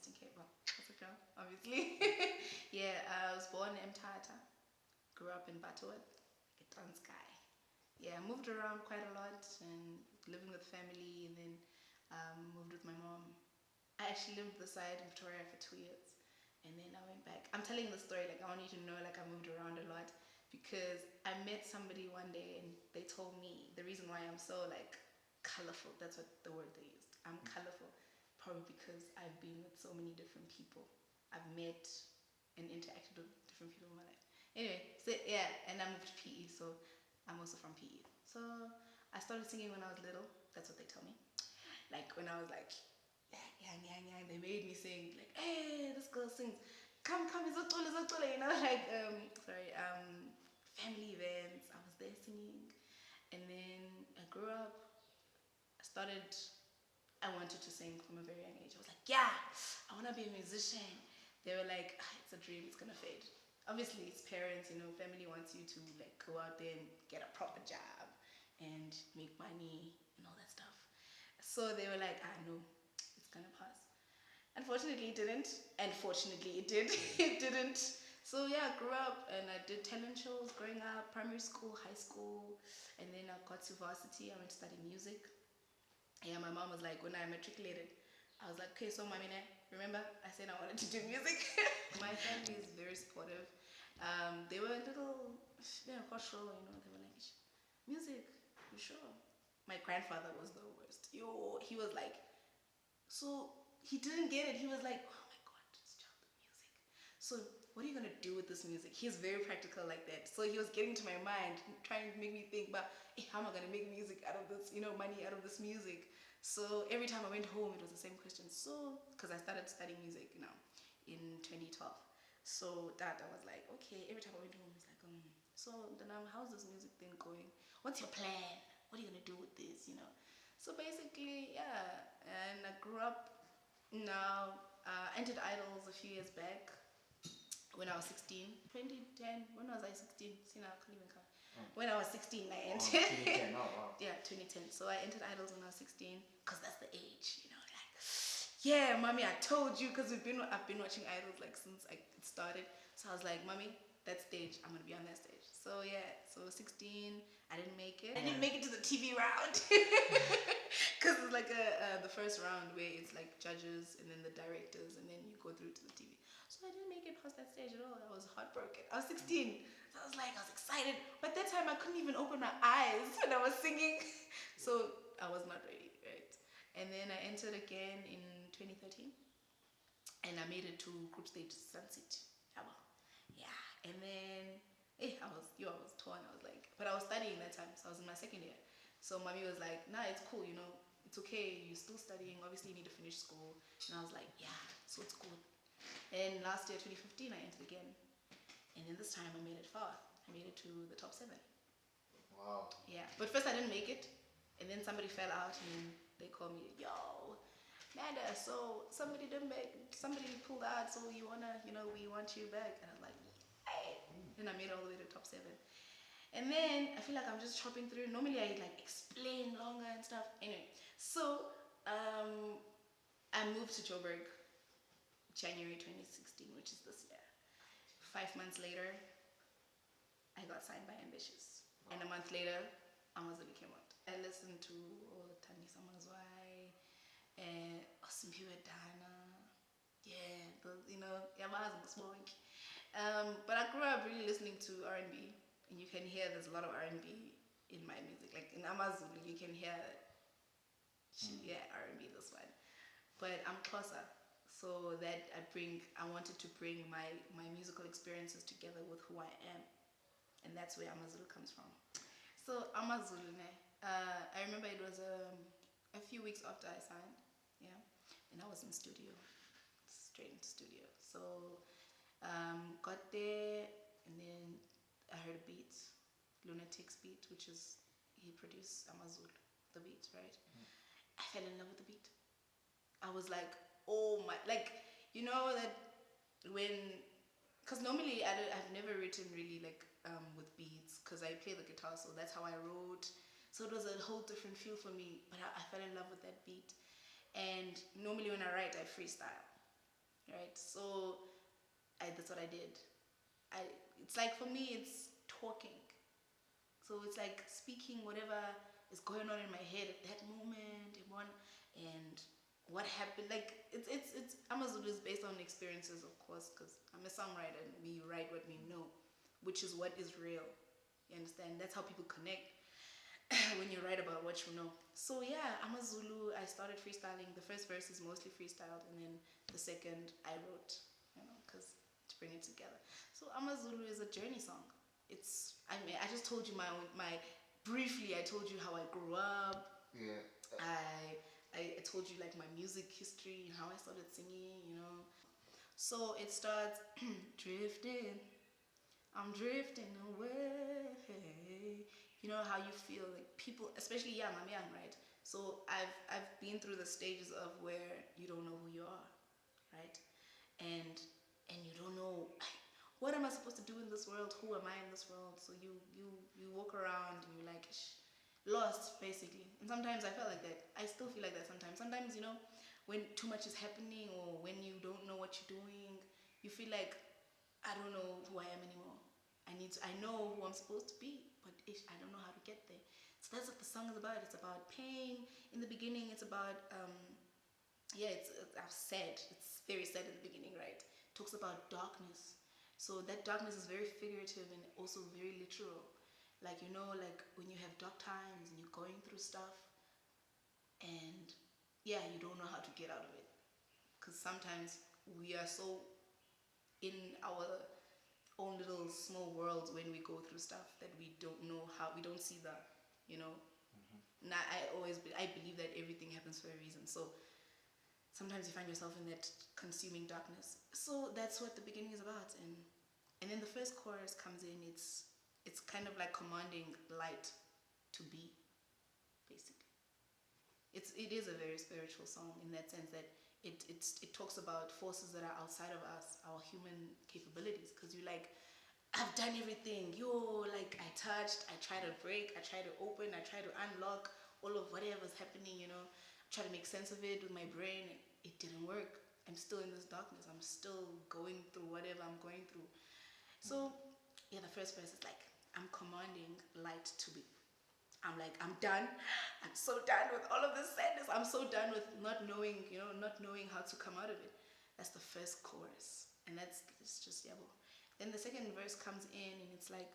Eastern Cape. Well, that's a girl, obviously. Yeah, I was born in Mthatha. Grew up in Butterworth, like a Transkei. Yeah, I moved around quite a lot and living with family, and then moved with my mom. I actually lived this side in Victoria for 2 years, and then I went back. I'm telling the story like I want you to know like I moved around a lot because I met somebody one day and they told me the reason why I'm so like colorful. That's what the word they used. I'm colorful, probably because I've been with so many different people. I've met and interacted with different people in my life. Anyway, so yeah, and I moved to PE, so I'm also from PE. So I started singing when I was little. That's what they tell me. Like when I was like yang, they made me sing like, hey, this girl sings. Come, it's October, you know, like family events. I was there singing, and then I grew up. I started. I wanted to sing from a very young age. I was like, yeah, I want to be a musician. They were like, it's a dream, it's gonna fade. Obviously, it's parents, you know, family wants you to like go out there and get a proper job and make money and all that stuff. So they were like, no, it's gonna pass. Unfortunately, it didn't. And fortunately, it did. It didn't. So yeah, I grew up and I did talent shows growing up, primary school, high school, and then I got to varsity. I went to study music. Yeah, my mom was like, when I matriculated, I was like, okay, so mommy, remember I said I wanted to do music. My family is very supportive. They were a little, for sure, you know, they were like, music, you sure? My grandfather was the worst. Yo, he was like, so he didn't get it. He was like, oh my God, this child of music. So what are you gonna do with this music? He's very practical like that. So he was getting to my mind, trying to make me think about, hey, how am I gonna make music out of this, you know, money out of this music? So every time I went home, it was the same question. So, because I started studying music, you know, in 2012. So Dad, I was like, okay. Every time I went home, he's like, so then how's this music thing going? What's your plan? What are you gonna do with this? You know. So basically, yeah. And I grew up. Now, entered Idols a few years back when I was 16. 2010. When was I 16? See now, I can't even count. When I was 16, I entered. 2010, oh wow. Yeah, 2010. So I entered Idols when I was 16, because that's the age, you know, like, yeah, mommy, I told you, because I've been watching Idols like since it started. So I was like, mommy, that stage, I'm gonna be on that stage. So yeah, so 16, I didn't make it. I didn't make it to the TV round, because it's like the first round where it's like judges and then the directors and then you go through to the TV. So I didn't make it past that stage at all. I was heartbroken. I was 16. So I was excited. But that time I couldn't even open my eyes when I was singing. So I was not ready, right? And then I entered again in 2013. And I made it to group stage Sunset. Yeah. And then I was torn. I was like, but I was studying that time. So I was in my second year. So mommy was like, nah, it's cool, you know. It's okay. You're still studying. Obviously, you need to finish school. And I was like, yeah, so it's cool. And last year, 2015, I entered again. And then this time I made it far. I made it to the top 7. Wow. Yeah. But first I didn't make it. And then somebody fell out and they called me, yo, Nanda, so somebody pulled out, so we want you back. And I was like, hey. Then I made it all the way to top 7. And then I feel like I'm just chopping through. Normally I like explain longer and stuff. Anyway, so I moved to Joburg January 2016, which is this year. 5 months later, I got signed by Ambitious. And a month later, Amazulu came out. I listened to Thandisa Mazwai and Osimpiwe Dana. Yeah, but I grew up really listening to R&B. And you can hear there's a lot of R&B in my music. Like in Amazulu, you can hear R&B, this one. But I'm closer. So that I wanted to bring my musical experiences together with who I am. And that's where Amazulu comes from. So Amazulu, I remember it was a few weeks after I signed, yeah. And I was in studio, straight into studio. So got there, and then I heard a beat, Lunatic's beat, which is, he produced Amazulu, the beat, right? I fell in love with the beat. I was like, oh my, like, you know that because normally I've never written really like with beats, because I play the guitar, so that's how I wrote. So it was a whole different feel for me, but I fell in love with that beat. And normally when I write, I freestyle. right? So that's what I did. I it's like for me it's talking. So it's like speaking whatever is going on in my head at that moment, and what happened. Like it's Amazulu is based on experiences, of course, because I'm a songwriter and we write what we know, which is what is real. You understand? That's how people connect when you write about what you know. So yeah, Amazulu. I started freestyling. The first verse is mostly freestyled, and then the second I wrote, because to bring it together. So Amazulu is a journey song. I mean, I just told you my briefly. I told you how I grew up. Yeah. I told you like my music history and how I started singing. So it starts drifting. I'm drifting away. You know how you feel like people, especially young. I'm young, right? So I've been through the stages of where you don't know who you are, right? And you don't know what am I supposed to do in this world? Who am I in this world? So you walk around and you're like lost basically. And sometimes I felt like that. I still feel like that sometimes. Sometimes when too much is happening or when you don't know what you're doing, you feel like I don't know who I am anymore. I know who I'm supposed to be, but I don't know how to get there. So that's what the song is about. It's about pain in the beginning. It's about it's sad. It's very sad in the beginning, right? It talks about darkness. So that darkness is very figurative and also very literal. Like like when you have dark times and you're going through stuff, and yeah, you don't know how to get out of it, because sometimes we are so in our own little small worlds when we go through stuff that we don't know how, we don't see that, you know. Now I believe that everything happens for a reason. So sometimes you find yourself in that consuming darkness. So that's what the beginning is about, and then the first chorus comes in. It's kind of like commanding light to be, basically. It is a very spiritual song in that sense that it talks about forces that are outside of us, our human capabilities. Because you're like, I've done everything. Like I touched, I try to break, I try to open, I try to unlock all of whatever's happening. Try to make sense of it with my brain. It didn't work. I'm still in this darkness. I'm still going through whatever I'm going through. So yeah, the first verse is like, I'm commanding light to be. I'm like, I'm done. I'm so done with all of this sadness. I'm so done with not knowing how to come out of it. That's the first chorus. And it's just yabo. Then the second verse comes in and it's like,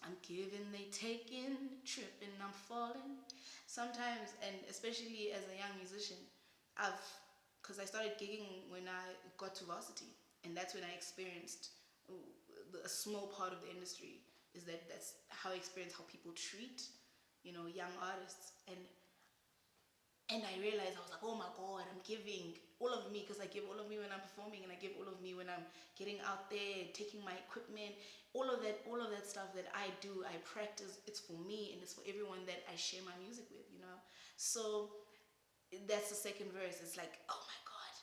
I'm giving, they taking, tripping, I'm falling. Sometimes, and especially as a young musician, because I started gigging when I got to varsity. And that's when I experienced a small part of the industry. That's how I experienced how people treat young artists. And I realized, I was like, oh my God, I'm giving all of me, because I give all of me when I'm performing, and I give all of me when I'm getting out there, taking my equipment, all of that stuff that I do, I practice. It's for me and it's for everyone that I share my music with. So that's the second verse. It's like, oh my God,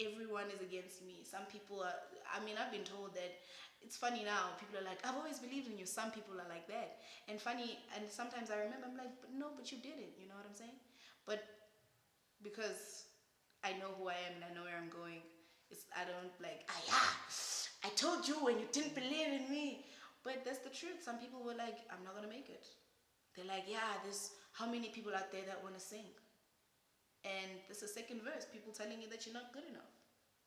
everyone is against me. Some people are, I've been told that. It's funny now, people are like, I've always believed in you. Some people are like that. And sometimes I remember, I'm like, but no, but you didn't. You know what I'm saying? But because I know who I am and I know where I'm going, I don't like, I told you when you didn't believe in me. But that's the truth. Some people were like, I'm not going to make it. They're like, yeah, there's how many people out there that want to sing? And there's a second verse, people telling you that you're not good enough.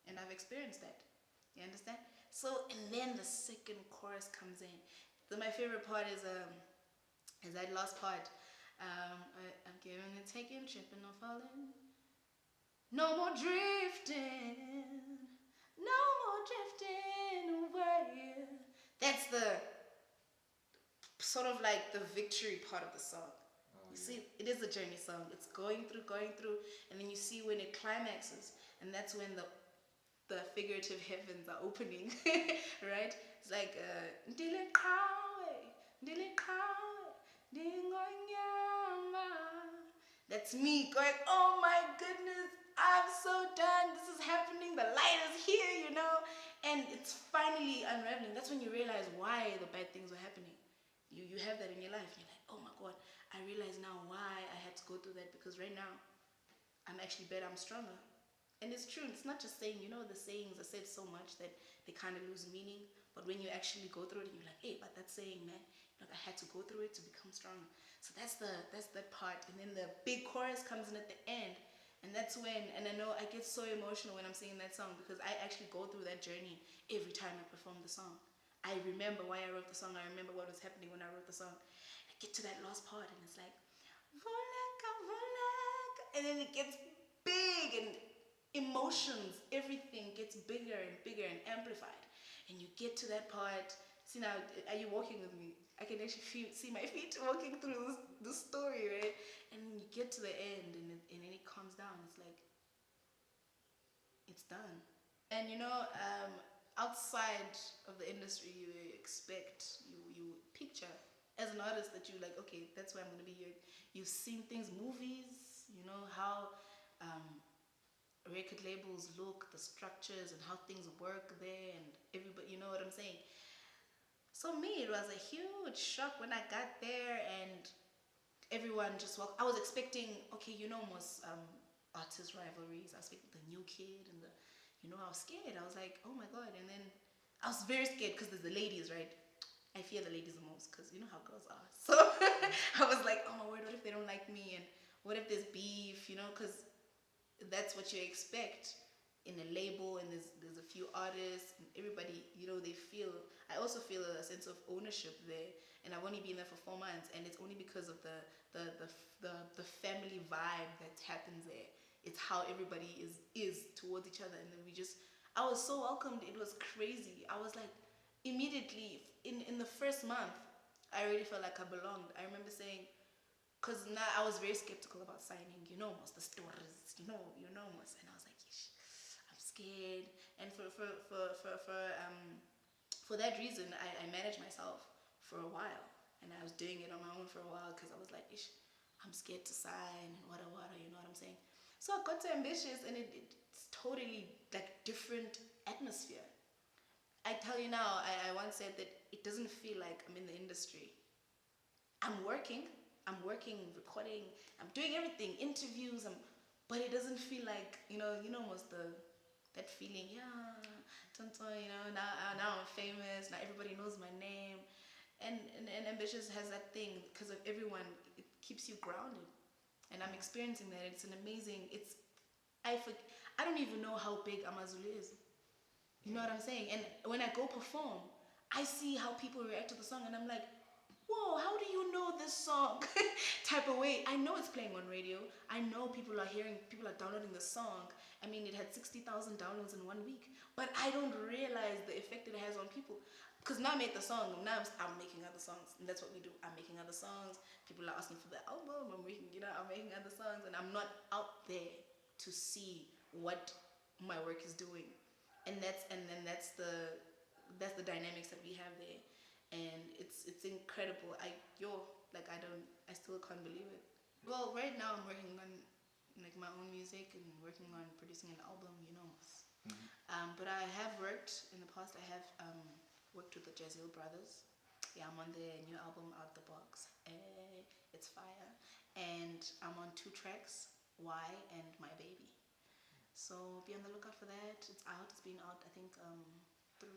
And I've experienced that. You understand? So, and then the second chorus comes in. So my favorite part is that last part. I'm giving and taking, tripping or falling. No more drifting. No more drifting away. That's the sort of like the victory part of the song. You see, it is a journey song. It's going through, and then you see when it climaxes, and that's when the figurative heavens are opening, right? It's like that's me going, oh my goodness, I'm so done. This is happening. The light is here, and it's finally unraveling. That's when you realize why the bad things were happening. You have that in your life. You're like, oh my God, I realize now why I had to go through that, because right now I'm actually better. I'm stronger. And it's true. It's not just saying, the sayings are said so much that they kind of lose meaning. But when you actually go through it, and you're like, hey, but that saying, man, like I had to go through it to become strong. So that's that part. And then the big chorus comes in at the end. And that's when, and I know I get so emotional when I'm singing that song because I actually go through that journey every time I perform the song. I remember why I wrote the song. I remember what was happening when I wrote the song. I get to that last part and it's like, Volaka, Volaka. And then it gets big and emotions, everything gets bigger and bigger and amplified. And you get to that part. See now, are you walking with me? I can actually see my feet walking through this story, right? And you get to the end and then it calms down. It's like, it's done. And outside of the industry, you expect, you picture as an artist that you like, okay, that's where I'm going to be here. You've seen things, movies, how record labels look, the structures and how things work there, and everybody, you know what I'm saying? So me, it was a huge shock when I got there and everyone just walked. I was expecting, okay, most artist rivalries. I was expecting the new kid and I was scared. I was like, oh my God. And then I was very scared because there's the ladies, right? I fear the ladies the most because you know how girls are. So I was like, oh my word, what if they don't like me? And what if there's beef, because that's what you expect in a label, and there's a few artists and everybody, they feel. I also feel a sense of ownership there, and I've only been there for 4 months, and it's only because of the family vibe that happens there. It's how everybody is towards each other, and then I was so welcomed. It was crazy. I was like, immediately in the first month, I already felt like I belonged. I remember saying, because now I was very skeptical about signing, most the stories, most, and I was like, yeesh, I'm scared. And for that reason, I managed myself for a while, and I was doing it on my own for a while because I was like, ish, I'm scared to sign and wada, you know what I'm saying? So I got so ambitious, and it's totally like different atmosphere. I tell you now, I once said that it doesn't feel like I'm in the industry. I'm working, recording, I'm doing everything, interviews, but it doesn't feel like, almost that feeling, yeah, now I'm famous, now everybody knows my name. And Ambitious has that thing because of everyone, it keeps you grounded. And I'm experiencing that. It's an amazing, I don't even know how big Amazulu is. You know what I'm saying? And when I go perform, I see how people react to the song, and I'm like, whoa, how do you know this song? Type of way. I know it's playing on radio. I know people are downloading the song. I mean, it had 60,000 downloads in 1 week, but I don't realize the effect it has on people. Because now I made the song, now I'm making other songs, and that's what we do. I'm making other songs. People are asking for the album. I'm making other songs, and I'm not out there to see what my work is doing, and that's the dynamics that we have there. And it's incredible. I still can't believe it. Well, right now I'm working on like my own music and working on producing an album, But I have worked in the past. I have worked with the Jazeel brothers. Yeah, I'm on their new album, Out the Box. It's fire, and I'm on 2 tracks, Why and My Baby. So be on the lookout for that. It's out. It's been out, I think, 3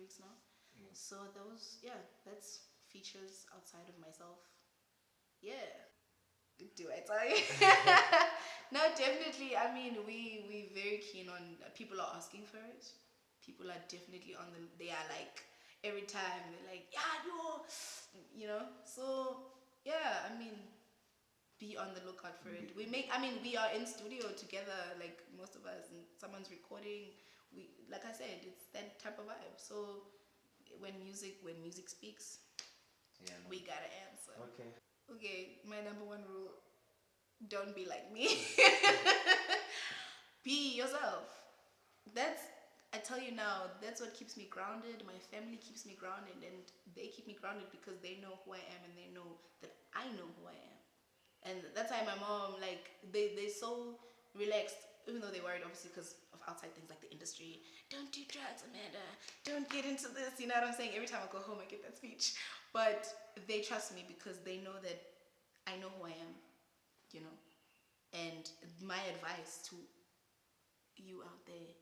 weeks now. So that's features outside of myself. Yeah. Do I tell you? No, definitely. I mean, we very keen on. People are asking for it. People are definitely on the. They are like every time they're like, yeah, So yeah, I mean, be on the lookout for it. We are in studio together, like most of us, and someone's recording. Like I said, it's that type of vibe. So when music speaks, we gotta answer. Okay, my number 1 rule: don't be like me. Be yourself. I tell you now, that's what keeps me grounded. My family keeps me grounded, and they keep me grounded because they know who I am, and they know that I know who I am. And that's why my mom, like, they so relaxed, even though they worried, obviously, because of outside things like the industry. Don't do drugs, Amanda. Don't get into this. You know what I'm saying? Every time I go home, I get that speech. But they trust me because they know that I know who I am, And my advice to you out there.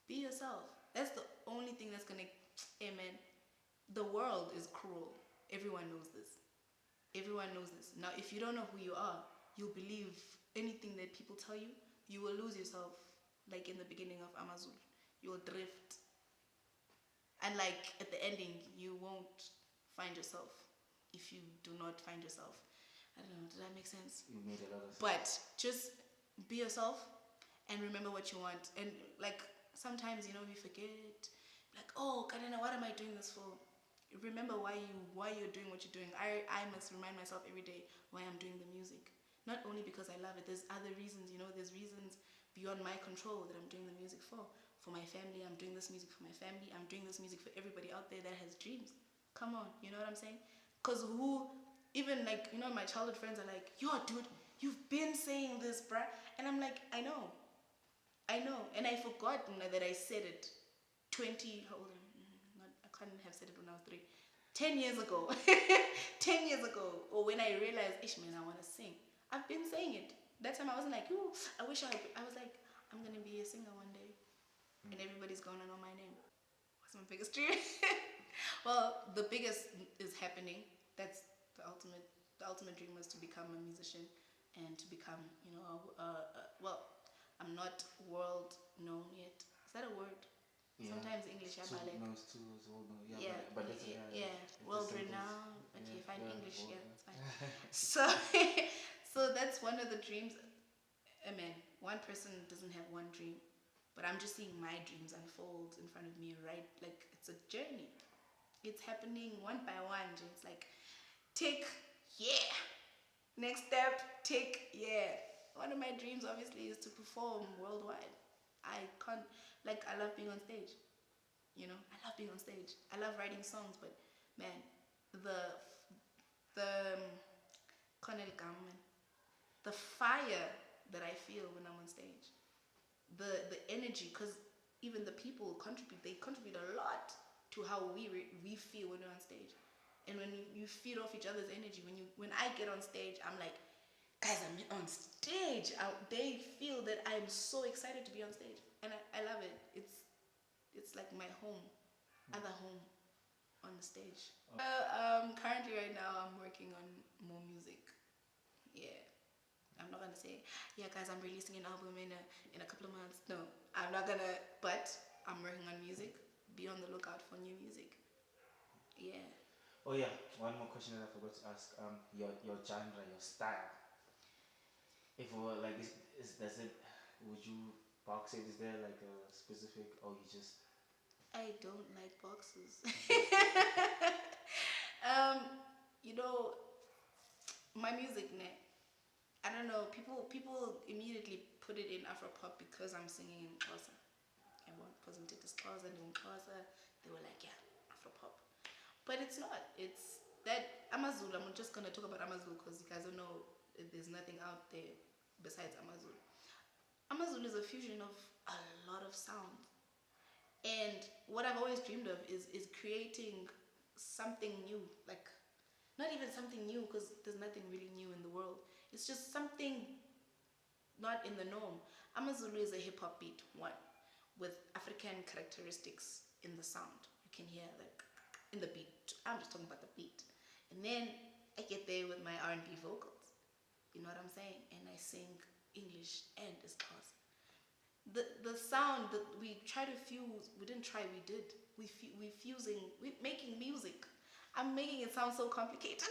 Be yourself. That's the only thing that's gonna, hey man, the world is cruel. Everyone knows this. Everyone knows this. Now, if you don't know who you are, you'll believe anything that people tell you. You will lose yourself, like in the beginning of Amazulu. You will drift. And like at the ending, you won't find yourself if you do not find yourself. I don't know, did that make sense? You made a lot of sense. But just be yourself and remember what you want. And like sometimes, we forget. Like, oh, Kanina, what am I doing this for? Remember why you're doing what you're doing. I must remind myself every day why I'm doing the music. Not only because I love it, there's other reasons, there's reasons beyond my control that I'm doing the music for. For my family, I'm doing this music for my family. I'm doing this music for everybody out there that has dreams. Come on, you know what I'm saying? Because even like, my childhood friends are like, yo, dude, you've been saying this, bruh. And I'm like, I know. And I forgot that I said it 20, hold on, I couldn't have said it when I was 3. 10 years ago. 10 years ago. Or when I realized, man, I want to sing. I've been saying it. That time I wasn't like, ooh, I wish I was like, I'm going to be a singer one day. And everybody's going to know my name. What's my biggest dream? Well, the biggest is happening. That's the ultimate dream was to become a musician and to become, well, I'm not world known yet. Is that a word? Yeah. Sometimes English, so, like. No, it's too old. Yeah, but that's world renowned. Okay, fine, English, it's fine. So, so that's one of the dreams. I mean, one person doesn't have one dream, but I'm just seeing my dreams unfold in front of me, right? Like, it's a journey. It's happening one by one. It's like, tick, yeah. Next step, tick, yeah. One of my dreams, obviously, is to perform worldwide. I love being on stage. I love being on stage. I love writing songs, but man, the Cornel Gammon, the fire that I feel when I'm on stage, the energy, because even the people they contribute a lot to how we feel when we're on stage. And when you feed off each other's energy, when I get on stage, I'm like, guys, I'm on stage. They feel that I'm so excited to be on stage, and I love it. It's like my home, other home, on the stage. Currently, right now, I'm working on more music. Yeah, I'm not gonna say, yeah, guys, I'm releasing an album in a couple of months. No, I'm not gonna. But I'm working on music. Be on the lookout for new music. Yeah. Oh yeah, one more question that I forgot to ask. Your genre, your style. If we were like, would you box it? Is there like a specific, or you just? I don't like boxes. My music, I don't know. People immediately put it in Afropop because I'm singing in Xhosa. Everyone wasn't it as Xhosa and in Xhosa. They were like, yeah, Afropop. But it's not. It's that Amazulu. I'm just gonna talk about Amazulu because you guys don't know. There's nothing out there besides Amazulu. Amazulu is a fusion of a lot of sounds. And what I've always dreamed of is creating something new. Like, not even something new because there's nothing really new in the world. It's just something not in the norm. Amazulu is a hip-hop beat, one, with African characteristics in the sound. You can hear like in the beat. I'm just talking about the beat. And then I get there with my R&B vocals. You know what I'm saying? And I sing English and Xhosa. The sound that we try to fuse, we didn't try, we did. We're making music. I'm making it sound so complicated.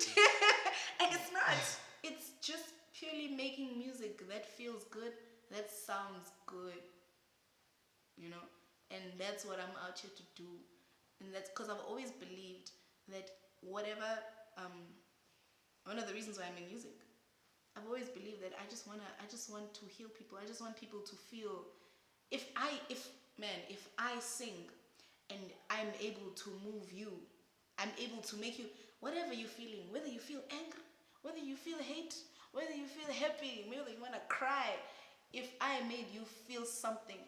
And it's not. It's just purely making music that feels good, that sounds good. And that's what I'm out here to do. And that's because I've always believed that whatever, one of the reasons why I'm in music, I've always believed that I just want to heal people. I just want people to feel, if I sing and I'm able to move you, I'm able to make you, whatever you're feeling, whether you feel angry, whether you feel hate, whether you feel happy, whether you want to cry, if I made you feel something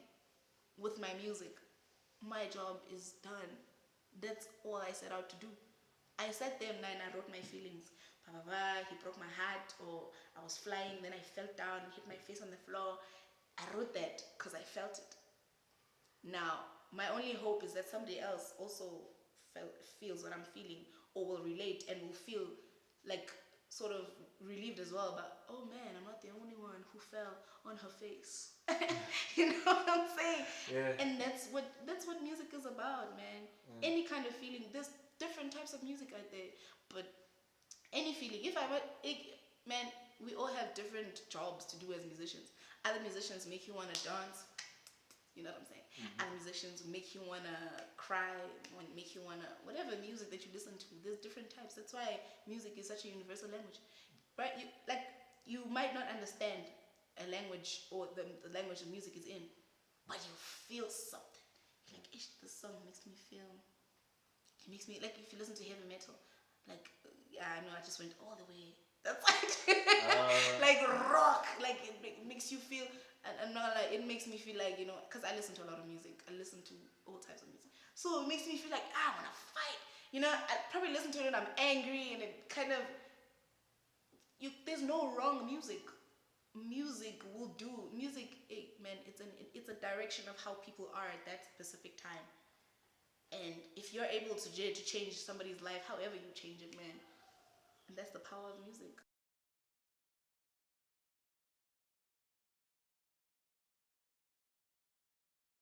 with my music, my job is done. That's all I set out to do. I sat there and I wrote my feelings. He broke my heart, or I was flying, then I fell down, hit my face on the floor. I wrote that because I felt it. Now, my only hope is that somebody else also feels what I'm feeling, or will relate and will feel like sort of relieved as well about, oh man, I'm not the only one who fell on her face. You know what I'm saying? Yeah. And that's what music is about, man. Any kind of feeling. There's different types of music out there, but any feeling. If I were, man, we all have different jobs to do as musicians. Other musicians make you want to dance. You know what I'm saying? Other musicians make you want to cry, make you want to, whatever music that you listen to. There's different types. That's why music is such a universal language, right? You might not understand a language, or the language the music is in, but you feel something. You're like, ish, this song makes me feel. It makes me, like, if you listen to heavy metal, like, yeah, I know I just went all the way. That's like rock. Like, it makes you feel, and not like, it makes me feel like, because I listen to a lot of music. I listen to all types of music. So it makes me feel like, I want to fight. I probably listen to it when I'm angry, and it kind of, there's no wrong music. Music will do. Music, man, it's a direction of how people are at that specific time. And if you're able to change somebody's life, however you change it, man, and that's the power of music.